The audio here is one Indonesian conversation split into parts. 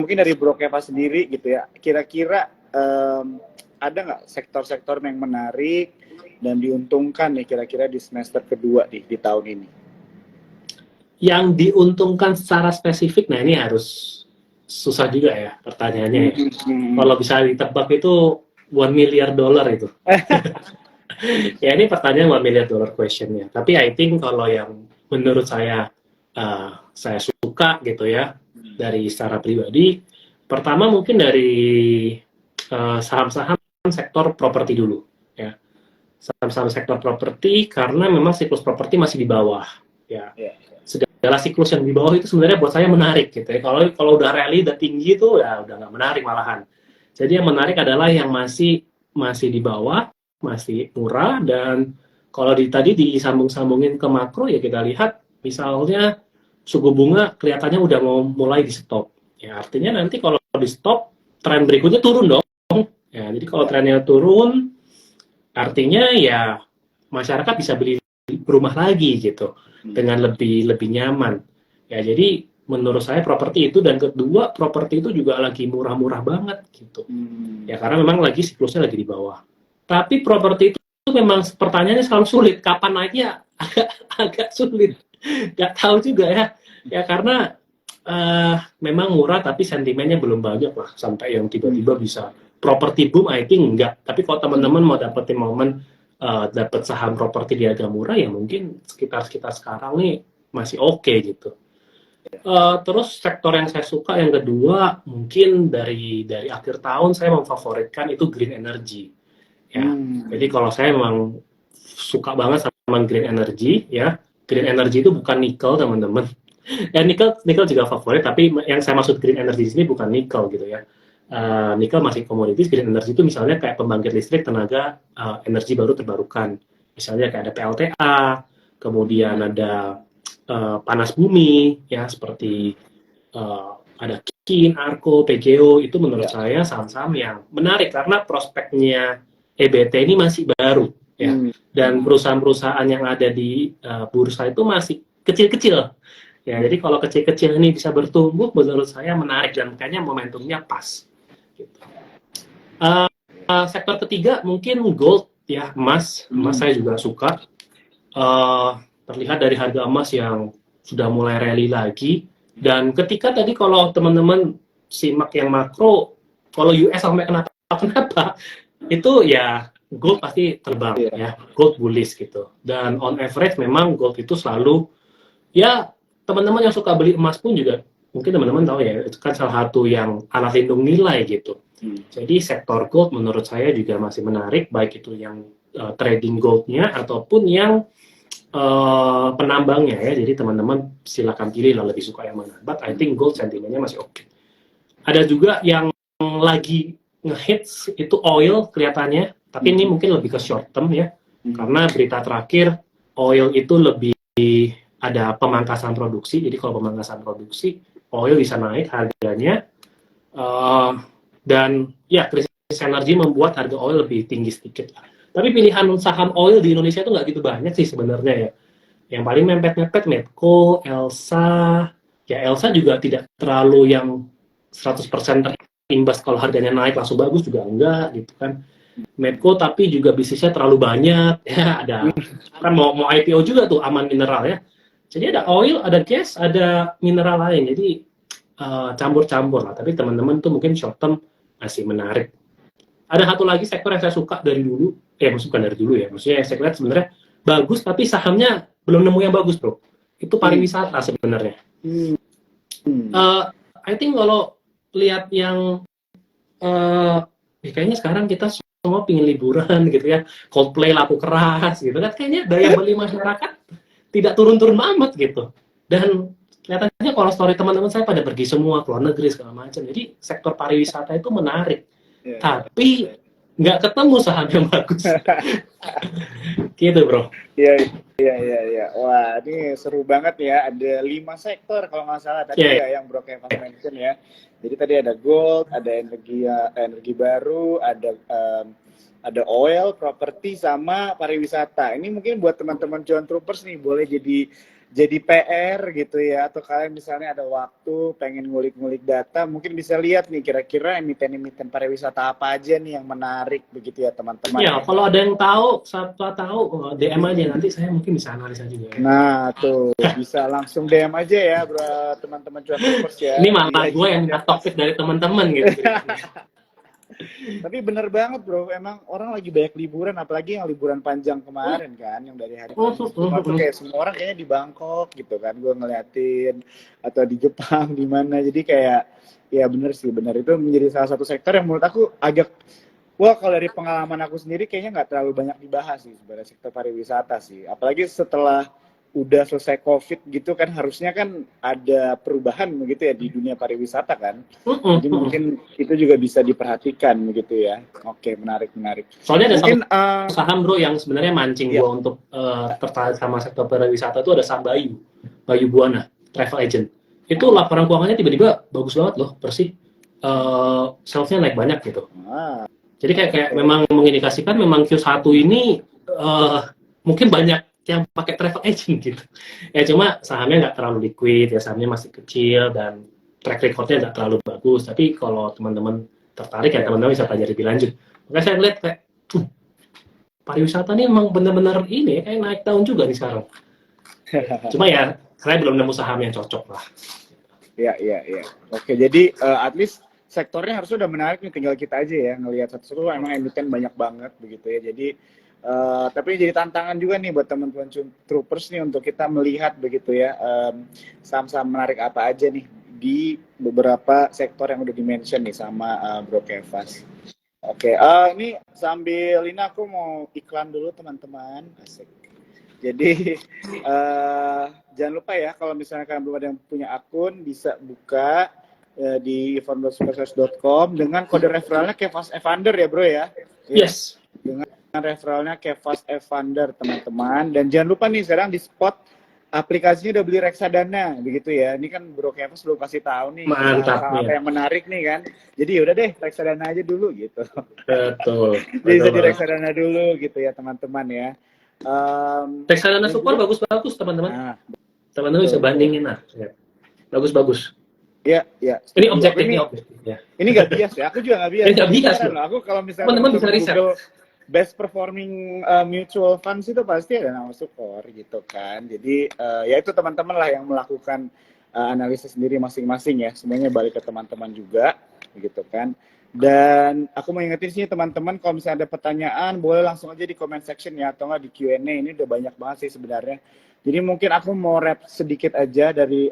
mungkin dari Bro Keva sendiri gitu ya, kira-kira ada nggak sektor-sektor yang menarik dan diuntungkan nih kira-kira di semester kedua di tahun ini? Yang diuntungkan secara spesifik, nah ini harus susah juga ya pertanyaannya ya. Kalau bisa ditebak itu $1 million itu. Ya ini pertanyaan $1 million questionnya. Tapi I think kalau yang menurut saya suka gitu ya dari secara pribadi, pertama mungkin dari saham-saham sektor properti dulu ya. Saham-saham sektor properti karena memang siklus properti masih di bawah ya. Segala siklus yang di bawah itu sebenarnya buat saya menarik gitu ya. Kalau udah rally udah tinggi itu ya udah nggak menarik malahan. Jadi yang menarik adalah yang masih di bawah, masih murah, dan kalau tadi disambung-sambungin ke makro ya kita lihat misalnya suku bunga kelihatannya udah mau mulai di stop. Ya artinya nanti kalau di stop tren berikutnya turun dong. Ya, jadi kalau trennya turun artinya ya masyarakat bisa beli rumah lagi gitu dengan lebih nyaman. Ya jadi menurut saya properti itu, dan kedua properti itu juga lagi murah-murah banget gitu. Ya karena memang lagi siklusnya lagi di bawah. Tapi properti itu memang pertanyaannya selalu sulit. Kapan naiknya agak sulit. Gak tahu juga ya. Ya karena memang murah tapi sentimennya belum banyak lah sampai yang tiba-tiba bisa properti boom. I think enggak. Tapi kalau teman-teman mau dapetin momen dapat saham properti di harga murah ya mungkin sekitar sekarang nih masih oke gitu. Terus sektor yang saya suka yang kedua mungkin dari akhir tahun saya memfavoritkan itu green energy ya. Jadi kalau saya memang suka banget sama green energy ya. Green energy itu bukan nikel teman-teman. Ya nikel juga favorit, tapi yang saya maksud green energy di sini bukan nikel gitu ya. Nikel masih komoditis, green energy itu misalnya kayak pembangkit listrik tenaga energi baru terbarukan. Misalnya kayak ada PLTA, kemudian ada panas bumi ya seperti ada Kin, Arko, PGO, itu menurut saya saham-saham yang menarik karena prospeknya EBT ini masih baru ya. Dan perusahaan-perusahaan yang ada di bursa itu masih kecil-kecil. Ya, jadi kalau kecil-kecil ini bisa bertumbuh, menurut saya menarik dan kayaknya momentumnya pas. Gitu. Sektor ketiga mungkin gold ya, emas saya juga suka. Terlihat dari harga emas yang sudah mulai rally lagi. Dan ketika tadi kalau teman-teman simak yang makro, kalau US sampai kenapa itu ya gold pasti terbang ya, gold bullish gitu. Dan on average memang gold itu selalu ya, teman-teman yang suka beli emas pun juga mungkin teman-teman tahu ya, itu kan salah satu yang alat lindung nilai gitu. Jadi sektor gold menurut saya juga masih menarik, baik itu yang trading goldnya ataupun yang penambangnya ya. Jadi teman-teman silakan pilih lah lebih suka yang mana. But I think gold sentimennya masih oke. Ada juga yang lagi ngehits itu oil kelihatannya, tapi ini mungkin lebih ke short term ya. Karena berita terakhir oil itu lebih ada pemangkasan produksi. Jadi kalau pemangkasan produksi oil bisa naik harganya. Dan ya krisis energi membuat harga oil lebih tinggi sedikit. Tapi pilihan saham oil di Indonesia itu nggak gitu banyak sih sebenarnya ya. Yang paling mepet-mepet Medco, Elsa. Ya Elsa juga tidak terlalu yang 100% terimbas kalau harganya naik langsung bagus juga enggak gitu kan. Medco tapi juga bisnisnya terlalu banyak ya, ada kan mau IPO juga tuh Aman Mineral ya. Jadi ada oil, ada gas, ada mineral lain. Jadi campur-campur lah. Tapi teman-teman tuh mungkin short term masih menarik. Ada satu lagi sektor yang saya suka dari dulu, bukan dari dulu ya, maksudnya yang saya lihat sebenarnya bagus, tapi sahamnya belum nemu yang bagus bro. Itu pariwisata sebenarnya. I think kalau lihat yang kayaknya sekarang kita semua pingin liburan gitu ya, Coldplay laku keras gitu kan, kayaknya daya beli masyarakat tidak turun-turun amat gitu. Dan kelihatannya kalau story teman-teman saya pada pergi semua ke luar negeri segala macam. Jadi sektor pariwisata itu menarik. Tapi nggak ketemu saham yang bagus. Gitu bro. Iya. Wah, ini seru banget ya. Ada 5 sektor kalau nggak salah tadi ya yang Bro Keva mention ya. Jadi tadi ada gold, ada energi baru, ada oil, properti, sama pariwisata. Ini mungkin buat teman-teman John Troopers nih boleh jadi jadi PR gitu ya, atau kalian misalnya ada waktu pengen ngulik-ngulik data, mungkin bisa lihat nih kira-kira emiten-emiten pariwisata apa aja nih yang menarik begitu ya teman-teman Ya, ya. kalau ada yang tahu, siapa tahu DM aja, nanti saya mungkin bisa analisa juga ya. Nah tuh bisa langsung DM aja ya bro, teman-teman cuan troopers Ini ya di malah gue IG yang minta Kevas. topik dari teman-teman gitu ceritanya. Tapi bener banget bro, emang orang lagi banyak liburan, apalagi yang liburan panjang kemarin kan, yang dari hari Kamis Jumat tuh kayak semua orang kayaknya di Bangkok gitu kan, gue ngeliatin, atau di Jepang di mana, jadi kayak ya bener sih, bener itu menjadi salah satu sektor yang menurut aku agak, wah kalau dari pengalaman aku sendiri kayaknya nggak terlalu banyak dibahas sih sebenarnya sektor pariwisata sih, apalagi setelah udah selesai COVID gitu kan harusnya kan ada perubahan begitu ya di dunia pariwisata kan. Jadi mungkin itu juga bisa diperhatikan begitu ya. Oke, menarik. Soalnya ada Mungkin satu saham bro yang sebenarnya mancing ya. gue untuk tertarik sama sektor pariwisata itu ada saham Bayu Buana, travel agent. Itu laporan keuangannya tiba-tiba bagus banget loh, bersih. Sales-nya naik banyak gitu. Jadi kayak memang mengindikasikan memang Q1 ini mungkin banyak yang pakai travel agent gitu. Ya cuma sahamnya nggak terlalu liquid, ya sahamnya masih kecil dan track record-nya nggak terlalu bagus. Tapi kalau teman-teman tertarik ya teman-teman bisa pelajari lebih lanjut. Makanya saya lihat kayak pariwisata ini emang benar-benar ini kayak naik daun juga nih sekarang. Cuma ya saya belum nemu saham yang cocok lah. Iya. Oke, jadi at least sektornya harusnya udah menarik nih, tinggal kita aja ya ngelihat satu-satu, emang emiten banyak banget begitu ya. Jadi tapi jadi tantangan juga nih buat teman-teman troopers nih untuk kita melihat begitu ya saham-saham menarik apa aja nih di beberapa sektor yang udah di-mention nih sama Bro Kevas. Oke, ini sambil ini aku mau iklan dulu teman-teman. Asik. Jadi jangan lupa ya kalau misalnya kalian belum ada yang punya akun bisa buka di founders.com dengan kode referralnya Kevas Evander ya bro ya. Yes. Dengan referralnya Kevas Evander teman-teman, dan jangan lupa nih sekarang di spot aplikasinya udah beli reksadana begitu ya. Ini kan Bro Kevas belum kasih tahu nih saham apa yang menarik nih kan. Jadi udah deh reksadana aja dulu gitu. Betul. Bisa di reksadana dulu gitu ya teman-teman ya. Reksadana Super bagus-bagus teman-teman. Teman-teman bisa bandingin lah. Bagus-bagus. Ya. Ini objektif ya. Ini nggak bias ya. Aku juga nggak bias. Ini nggak bias loh. Aku kalau misalnya teman-teman bisa riset. Best performing mutual funds itu pasti ada nama Sukor gitu kan. Jadi ya itu teman-teman lah yang melakukan analisis sendiri masing-masing ya. Semuanya balik ke teman-teman juga gitu kan. Dan aku mau ingetin sih teman-teman, kalau misalnya ada pertanyaan boleh langsung aja di comment section ya, atau nggak di Q&A. Ini udah banyak banget sih sebenarnya. Jadi mungkin aku mau rap sedikit aja dari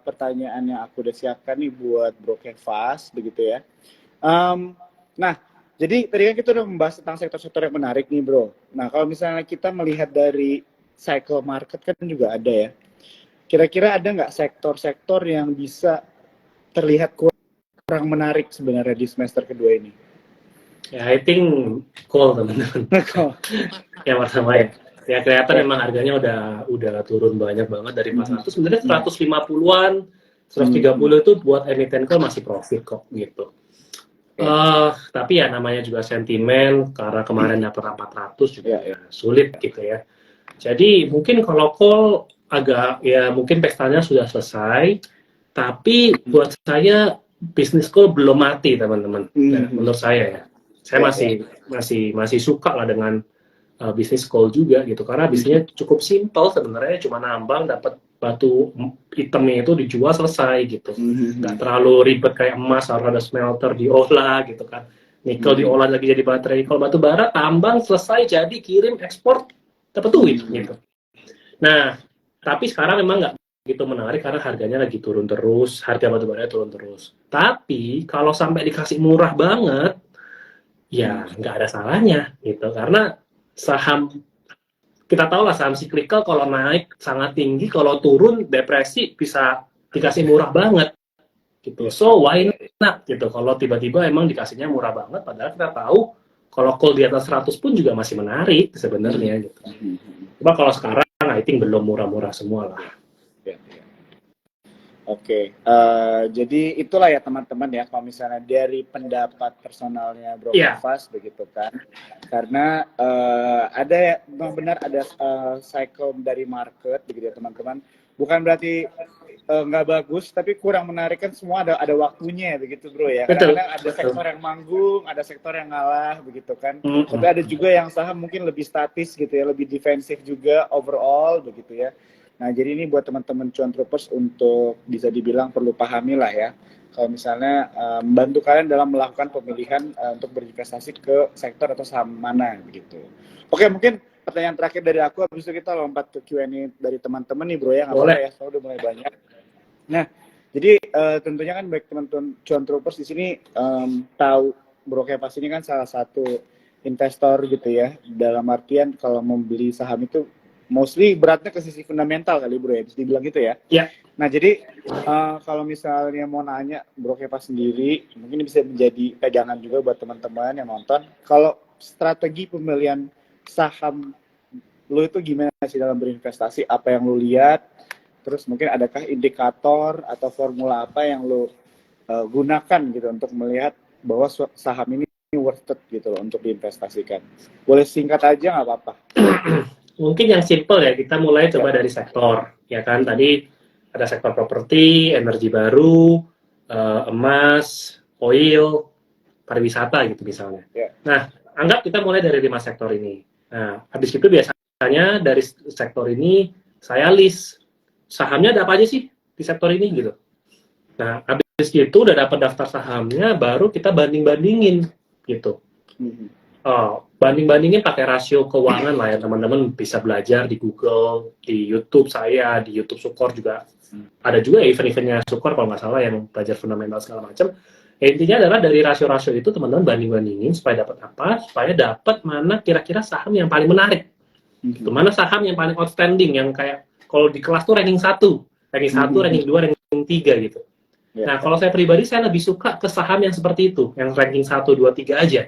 pertanyaan yang aku udah siapkan nih buat Bro Kevas begitu ya. Nah, jadi tadi kan kita udah membahas tentang sektor-sektor yang menarik nih bro. Nah kalau misalnya kita melihat dari cycle market kan juga ada ya. Kira-kira ada nggak sektor-sektor yang bisa terlihat kurang menarik sebenarnya di semester kedua ini? Ya, I think cool teman-teman. Yang pertama ya. Ya kelihatan memang harganya udah turun banyak banget dari 400. Sebenarnya 150-an, 130 itu buat emiten call masih profit kok gitu. Tapi ya namanya juga sentimen, karena kemarin dapat 400 juga sulit gitu ya. Jadi mungkin kalau call agak ya mungkin pestanya sudah selesai, tapi buat saya bisnis call belum mati teman-teman. Menurut saya ya, saya masih suka lah dengan bisnis call juga gitu, karena bisnisnya cukup simpel sebenarnya, cuma nambang dapat batu hitamnya itu dijual selesai gitu, nggak terlalu ribet kayak emas harus ada smelter diolah gitu kan, nikel diolah lagi jadi baterai, kalau batu bara tambang selesai jadi kirim ekspor dapat duit gitu. Nah tapi sekarang memang nggak gitu menarik karena harganya lagi turun terus, harga batu bara turun terus. Tapi kalau sampai dikasih murah banget ya nggak ada salahnya gitu, karena saham kita tahu lah saham cyclical kalau naik sangat tinggi, kalau turun depresi bisa dikasih murah banget gitu. So why not gitu, kalau tiba-tiba emang dikasihnya murah banget, padahal kita tahu kalau call di atas 100 pun juga masih menarik sebenarnya gitu. Cuma kalau sekarang I think belum murah-murah semua lah. Oke, jadi itulah ya teman-teman ya, kalau misalnya dari pendapat personalnya Bro Kevas begitu kan, karena ada ya, benar ada cycle dari market begitu ya teman-teman. bukan berarti nggak bagus, tapi kurang menarik kan, semua ada waktunya begitu bro ya. Betul. Kadang-kadang ada sektor yang manggung, ada sektor yang ngalah begitu kan. Mm-mm. Tapi ada juga yang saham mungkin lebih statis gitu ya, lebih defensif juga overall begitu ya. Nah jadi ini buat teman-teman cuan troopers untuk bisa dibilang perlu pahami lah ya. Kalau misalnya membantu kalian dalam melakukan pemilihan untuk berinvestasi ke sektor atau saham mana begitu. Oke, mungkin pertanyaan terakhir dari aku, habis itu kita lompat ke Q&A dari teman-teman nih bro ya, nggak apa-apa ya, soalnya udah mulai banyak. Nah, jadi tentunya kan baik teman-teman cuan troopers di sini tahu Bro Kepas ini kan salah satu investor gitu ya. Dalam artian kalau membeli saham itu mostly beratnya ke sisi fundamental kali bro ya, bisa dibilang gitu ya. Iya. Nah jadi kalau misalnya mau nanya Bro Kepas sendiri, mungkin ini bisa menjadi pegangan juga buat teman-teman yang nonton. Kalau strategi pemilihan saham lu itu gimana sih dalam berinvestasi? Apa yang lu lihat? Terus mungkin adakah indikator atau formula apa yang lo gunakan gitu untuk melihat bahwa saham ini worth it gitu loh untuk diinvestasikan? Boleh singkat aja nggak apa-apa. Mungkin yang simple ya, kita mulai coba dari sektor, ya kan? Tadi ada sektor properti, energi baru, emas, oil, pariwisata gitu misalnya. Ya. Nah, anggap kita mulai dari 5 sektor ini. Nah, habis itu biasanya dari sektor ini saya list sahamnya ada apa aja sih di sektor ini gitu. Nah, habis itu udah dapat daftar sahamnya, baru kita banding-bandingin gitu. Banding-bandingin pakai rasio keuangan lah ya, teman-teman bisa belajar di Google, di YouTube saya, di YouTube Sukor juga. Ada juga event-eventnya Sukor kalau nggak salah yang belajar fundamental segala macam. Intinya adalah dari rasio-rasio itu teman-teman banding-bandingin supaya dapat apa? Supaya dapat mana kira-kira saham yang paling menarik. Gitu. Mana saham yang paling outstanding, yang kayak kalau di kelas tuh ranking 1, ranking 2, ranking 3 gitu. Nah, kalau saya pribadi, saya lebih suka ke saham yang seperti itu, yang ranking 1, 2, 3 aja.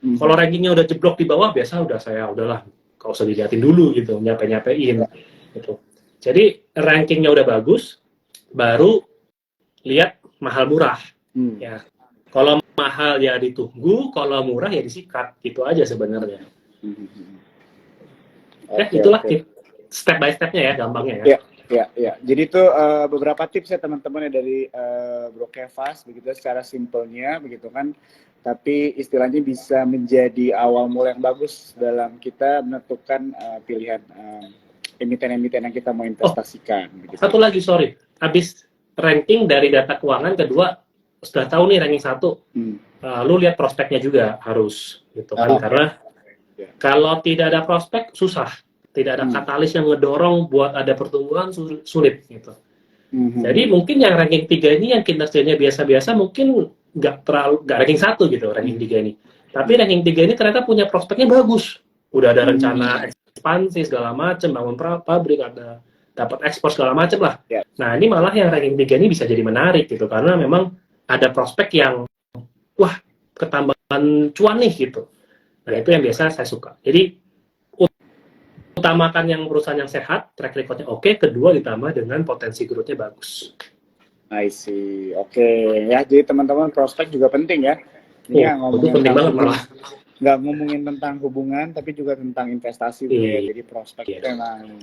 Kalau rankingnya udah jeblok di bawah, biasa udahlah, kalau usah dilihatin dulu gitu, nyape-nyapein gitu. Jadi, rankingnya udah bagus, baru lihat mahal murah. Ya. Kalau mahal ya ditunggu, kalau murah ya disikat, gitu aja sebenarnya. Itulah step by stepnya ya, gampangnya ya. Ya. Jadi itu beberapa tips ya teman-teman ya dari Bro Kepas begitu secara simpelnya begitu kan. Tapi istilahnya bisa menjadi awal mula yang bagus dalam kita menentukan pilihan emiten-emiten yang kita mau investasikan. Begitu. Satu lagi, sorry. Habis ranking dari data keuangan, kedua sudah tahu nih ranking 1. Lu lihat prospeknya juga harus gitu kan, karena kalau tidak ada prospek susah. Tidak ada katalis yang ngedorong buat ada pertumbuhan, sulit gitu. Jadi mungkin yang ranking 3 ini yang kinerjanya biasa-biasa mungkin nggak ranking 1 gitu, ranking 3 ini. Tapi ranking 3 ini ternyata punya prospeknya bagus. Udah ada rencana ekspansi segala macam, bangun pabrik, ada dapat ekspor segala macam lah. Nah, ini malah yang ranking 3 ini bisa jadi menarik gitu, karena memang ada prospek yang wah, ketambahan cuan nih gitu. Nah, itu yang biasa saya suka. Jadi utamakan yang perusahaan yang sehat, track record-nya oke, kedua ditambah dengan potensi growth-nya bagus. I see. Oke. Ya, jadi teman-teman prospek juga penting ya. Ini itu penting banget malah. Nggak ngomongin tentang hubungan, tapi juga tentang investasi. Ya. Jadi prospek itu emang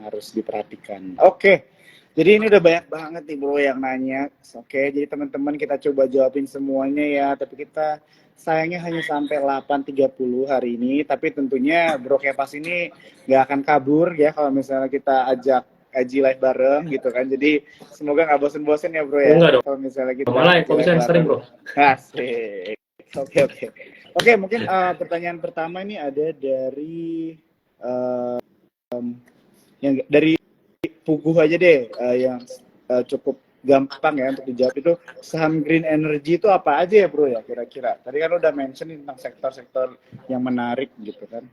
harus diperhatikan. Oke. Jadi ini udah banyak banget nih bro yang nanya. Oke, jadi teman-teman kita coba jawabin semuanya ya. Tapi kita sayangnya hanya sampai 8.30 hari ini. Tapi tentunya Bro Kepas ini nggak akan kabur ya kalau misalnya kita ajak Aji live bareng gitu kan. Jadi semoga nggak bosen-bosen ya bro ya. Enggak dong. Kalau misalnya kita malah kalau misalnya sering bro. Asik. Oke, mungkin pertanyaan pertama ini ada dari yang dari Puguh aja deh, yang cukup gampang ya untuk dijawab. Itu saham green energy itu apa aja ya bro ya kira-kira? Tadi kan udah mention tentang sektor-sektor yang menarik gitu kan.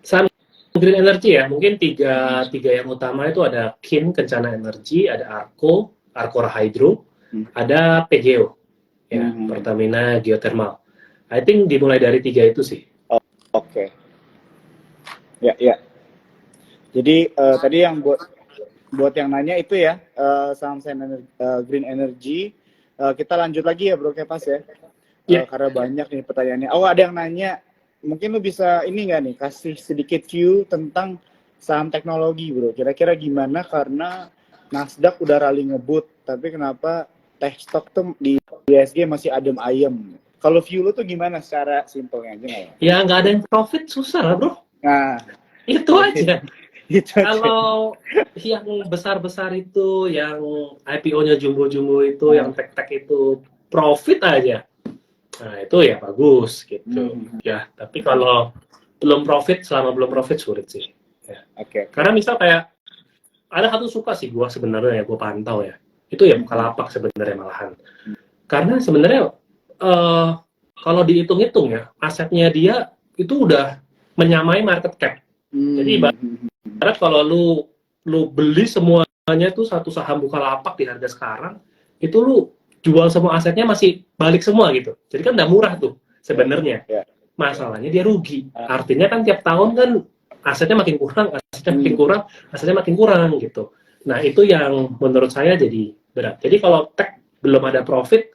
Saham green energy ya, mungkin tiga yang utama itu ada KIN, Kencana Energi, ada Arco Hydro, ada PGO, ya, Pertamina Geothermal. I think dimulai dari 3 itu sih. Oke. Ya. Jadi tadi yang buat yang nanya itu ya, saham green energy. Kita lanjut lagi ya Bro Kepas ya. Karena banyak nih pertanyaannya. Ada yang nanya, mungkin lu bisa ini nggak nih, kasih sedikit view tentang saham teknologi bro. Kira-kira gimana, karena Nasdaq udah rally ngebut, tapi kenapa tech stock tuh di ISG masih adem ayem? Kalau view lu tuh gimana secara simpelnya aja nggak ya? Ya nggak ada yang profit, susah lah bro. Nah, Itu aja. itu aja. Kalau yang besar-besar itu, yang IPO-nya jumbo-jumbo itu, yang tech-tech itu profit aja, nah itu ya bagus gitu. Ya, tapi kalau belum profit, selama belum profit sulit sih. Ya. Oke. Karena misal kayak ada satu suka sih gua sebenarnya, ya gua pantau ya, itu ya Bukalapak sebenarnya malahan. Karena sebenarnya kalau dihitung-hitung ya, asetnya dia itu udah menyamai market cap. Jadi ibarat kalau lu beli semuanya tuh satu saham Bukalapak di harga sekarang, itu lu jual semua asetnya masih balik semua gitu. Jadi kan udah murah tuh sebenarnya. Masalahnya dia rugi. Artinya kan tiap tahun kan asetnya makin kurang, asetnya makin kurang gitu. Nah, itu yang menurut saya jadi berat. Jadi kalau tech belum ada profit,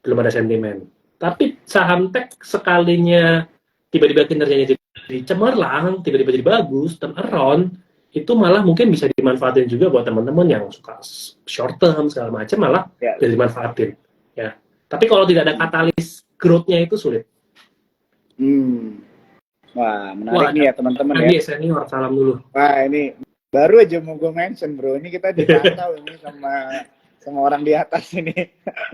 belum ada sentimen. Tapi saham tech sekalinya tiba-tiba kinerjanya jadi cemerlang, tiba-tiba jadi bagus, turn around, itu malah mungkin bisa dimanfaatin juga buat teman-teman yang suka short term segala macam, malah bisa dimanfaatin. Ya. Tapi kalau tidak ada katalis growth-nya itu sulit. Wah, menarik nih ya teman-teman ya. Senior, salam dulu. Wah, ini baru aja mau gue mention bro, ini kita dipantau ini sama orang di atas ini.